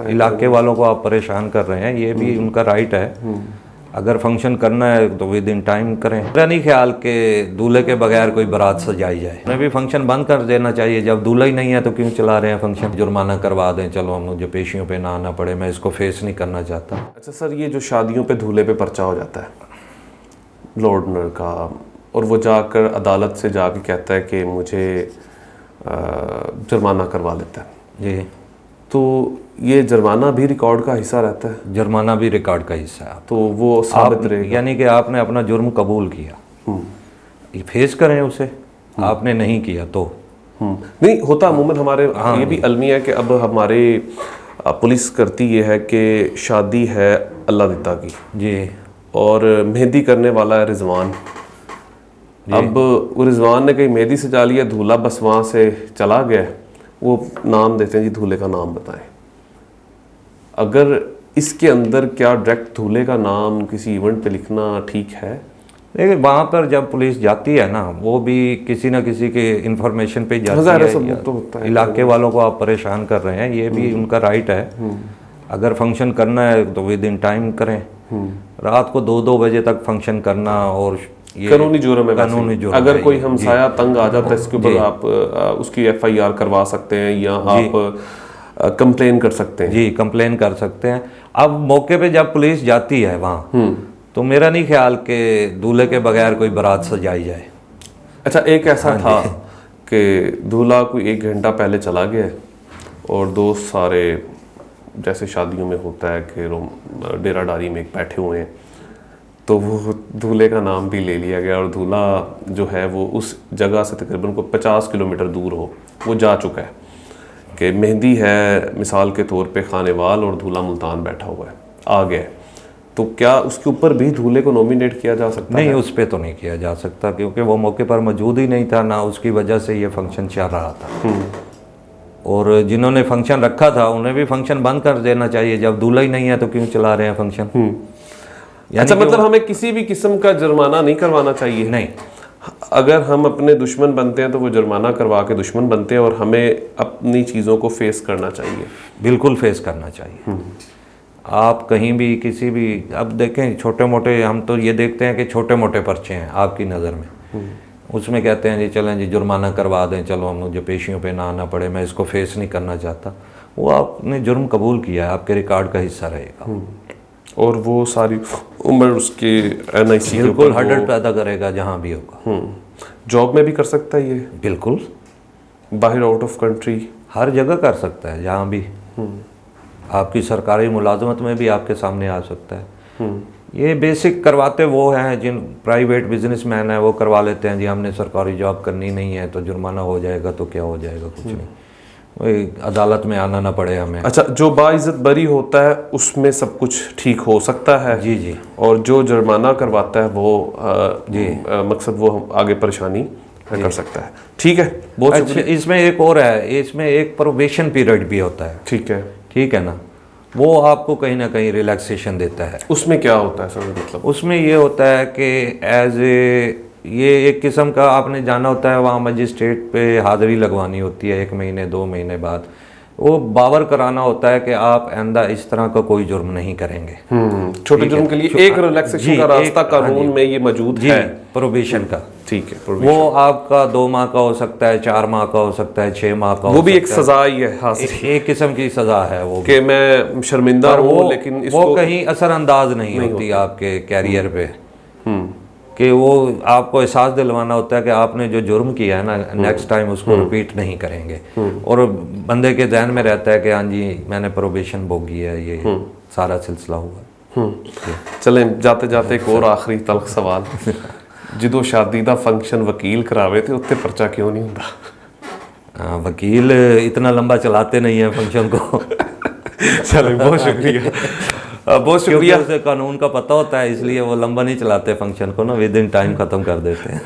ہوتا ہے. علاقے والوں کو آپ پریشان کر رہے ہیں, یہ بھی ان کا رائٹ ہے. اگر فنکشن کرنا ہے تو ود ان ٹائم کریں. میرا نہیں خیال کہ دولہے کے بغیر کوئی بارات سجائی جائے. انہیں بھی فنکشن بند کر دینا چاہیے. جب دولہا ہی نہیں ہے تو کیوں چلا رہے ہیں فنکشن؟ جرمانہ کروا دیں, چلو ہم مجھے پیشیوں پہ نہ آنا پڑے, میں اس کو فیس نہیں کرنا چاہتا. اچھا سر, یہ جو شادیوں پہ دولہے پہ پرچہ ہو جاتا ہے لارڈنر کا, اور وہ جا کر عدالت سے جا کے کہتا ہے کہ مجھے جرمانہ کروا لیتا ہے, جی, تو یہ جرمانہ بھی ریکارڈ کا حصہ رہتا ہے؟ جرمانہ بھی ریکارڈ کا حصہ ہے. تو وہ ثابت رہے گا, یعنی کہ آپ نے اپنا جرم قبول کیا, فیس کریں اسے. آپ نے نہیں کیا تو نہیں ہوتا. عموماً ہمارے یہ بھی المیہ ہے کہ اب ہمارے پولیس کرتی یہ ہے کہ شادی ہے اللہ دیتا کی, جی, اور مہندی کرنے والا ہے رضوان. اب رضوان نے کہیں مہندی سجا لیا, دھولا بس وہاں سے چلا گیا, وہ نام دیتے ہیں جی دھولے کا نام بتائیں. اگر اس کے اندر کیا ڈائریکٹ دھولے کا نام کسی ایونٹ پہ لکھنا ٹھیک ہے؟ لیکن وہاں پر جب پولیس جاتی ہے نا, وہ بھی کسی نہ کسی کے انفارمیشن پہ جاتی ہے. علاقے والوں کو آپ پریشان کر رہے ہیں, یہ بھی ان کا رائٹ ہے. اگر فنکشن کرنا ہے تو ود ان ٹائم کریں. رات کو 2 بجے تک فنکشن کرنا اور قانونی جرم ہے. قانونی جرم. اگر کوئی ہمسایہ تنگ آ جاتا ہے اس کے اوپر آپ اس کی FIR کروا سکتے ہیں, یا آپ کمپلین کر سکتے ہیں. جی, کمپلین کر سکتے ہیں. اب موقع پہ جب پولیس جاتی ہے وہاں, تو میرا نہیں خیال کہ دولہے کے بغیر کوئی بارات سجائی جائے. اچھا, ایک ایسا تھا کہ دولہا کوئی 1 گھنٹہ پہلے چلا گیا اور دوست سارے جیسے شادیوں میں ہوتا ہے کہ ڈیرہ ڈاری میں بیٹھے ہوئے ہیں, تو وہ دولہے کا نام بھی لے لیا گیا, اور دولہا جو ہے وہ اس جگہ سے تقریباً 50 کلومیٹر دور ہو وہ جا چکا ہے, کہ مہندی ہے مثال کے طور پہ خانیوال اور دولہا ملتان بیٹھا ہوا ہے, آ گیا. تو کیا اس کے اوپر بھی دولہے کو نومینیٹ کیا جا سکتا ہے؟ نہیں, اس پہ تو نہیں کیا جا سکتا, کیونکہ وہ موقع پر موجود ہی نہیں تھا, نہ اس کی وجہ سے یہ فنکشن چل رہا تھا. اور جنہوں نے فنکشن رکھا تھا انہیں بھی فنکشن بند کر دینا چاہیے. جب دولہا ہی نہیں ہے تو کیوں چلا رہے ہیں فنکشن؟ اچھا, مطلب ہمیں کسی بھی قسم کا جرمانہ نہیں کروانا چاہیے؟ نہیں. اگر ہم اپنے دشمن بنتے ہیں تو وہ جرمانہ کروا کے دشمن بنتے ہیں, اور ہمیں اپنی چیزوں کو فیس کرنا چاہیے. بالکل فیس کرنا چاہیے. آپ کہیں بھی کسی بھی, اب دیکھیں چھوٹے موٹے, ہم تو یہ دیکھتے ہیں کہ چھوٹے موٹے پرچے ہیں آپ کی نظر میں, اس میں کہتے ہیں جی چلیں جی جرمانہ کروا دیں, چلو ہم مجھے پیشیوں پہ نہ آنا پڑے, میں اس کو فیس نہیں کرنا چاہتا. وہ آپ نے جرم قبول کیا ہے, آپ کے ریکارڈ کا حصہ رہے گا, اور وہ ساری عمر اس کے NIC بالکل ہرڈل پیدا کرے گا جہاں بھی ہوگا. جاب میں بھی کر سکتا ہے یہ؟ بالکل, باہر آؤٹ آف کنٹری ہر جگہ کر سکتا ہے, جہاں بھی. آپ کی سرکاری ملازمت میں بھی آپ کے سامنے آ سکتا ہے. یہ بیسک کرواتے وہ ہیں جن پرائیویٹ بزنس مین ہیں, وہ کروا لیتے ہیں جی ہم نے سرکاری جاب کرنی نہیں ہے تو جرمانہ ہو جائے گا, تو کیا ہو جائے گا, کچھ نہیں, وہی عدالت میں آنا نہ پڑے ہمیں. اچھا, جو باعزت بری ہوتا ہے اس میں سب کچھ ٹھیک ہو سکتا ہے. جی جی. اور جو جرمانہ کرواتا ہے وہ مقصد وہ آگے پریشانی کر سکتا ہے. ٹھیک ہے, بہت اچھا. اس میں ایک اور ہے, اس میں ایک پروبیشن پیریڈ بھی ہوتا ہے. ٹھیک ہے نا, وہ آپ کو کہیں نہ کہیں ریلیکسیشن دیتا ہے. اس میں کیا ہوتا ہے سر؟ مطلب اس میں یہ ہوتا ہے کہ یہ ایک قسم کا آپ نے جانا ہوتا ہے, وہاں مجسٹریٹ پہ حاضری لگوانی ہوتی ہے 1 مہینے 2 مہینے بعد. وہ باور کرانا ہوتا ہے کہ آپ آئندہ اس طرح کا کوئی جرم نہیں کریں گے. چھوٹے جرم کے لیے ایک ریلیکسیشن کا راستہ قانون میں یہ موجود ہے, پروبیشن کا. ٹھیک ہے, وہ آپ کا 2 ماہ کا ہو سکتا ہے, 4 ماہ کا ہو سکتا ہے, 6 ماہ کا, وہ بھی ایک سزا ہی ہے, ایک قسم کی سزا ہے وہ, کہ میں شرمندہ ہوں, لیکن وہ کہیں اثر انداز نہیں ہوتی آپ کے کیریئر پہ, کہ وہ آپ کو احساس دلوانا ہوتا ہے کہ آپ نے جو جرم کیا ہے نا, نیکسٹ ٹائم اس کو رپیٹ نہیں کریں گے. اور بندے کے ذہن میں رہتا ہے کہ ہاں جی میں نے پروبیشن بھوگی ہے, یہ سارا سلسلہ ہوا. چلیں جاتے جاتے ایک اور آخری تلخ سوال, جدو شادی دا فنکشن وکیل کراوے تھے اتنے پرچہ کیوں نہیں ہوتا؟ وکیل اتنا لمبا چلاتے نہیں ہیں فنکشن کو. چلیں, بہت شکریہ, بہت شکریہ. اسے قانون کا پتہ ہوتا ہے, اس لیے وہ لمبا نہیں چلاتے فنکشن کو نا, ود ان ٹائم ختم کر دیتے ہیں.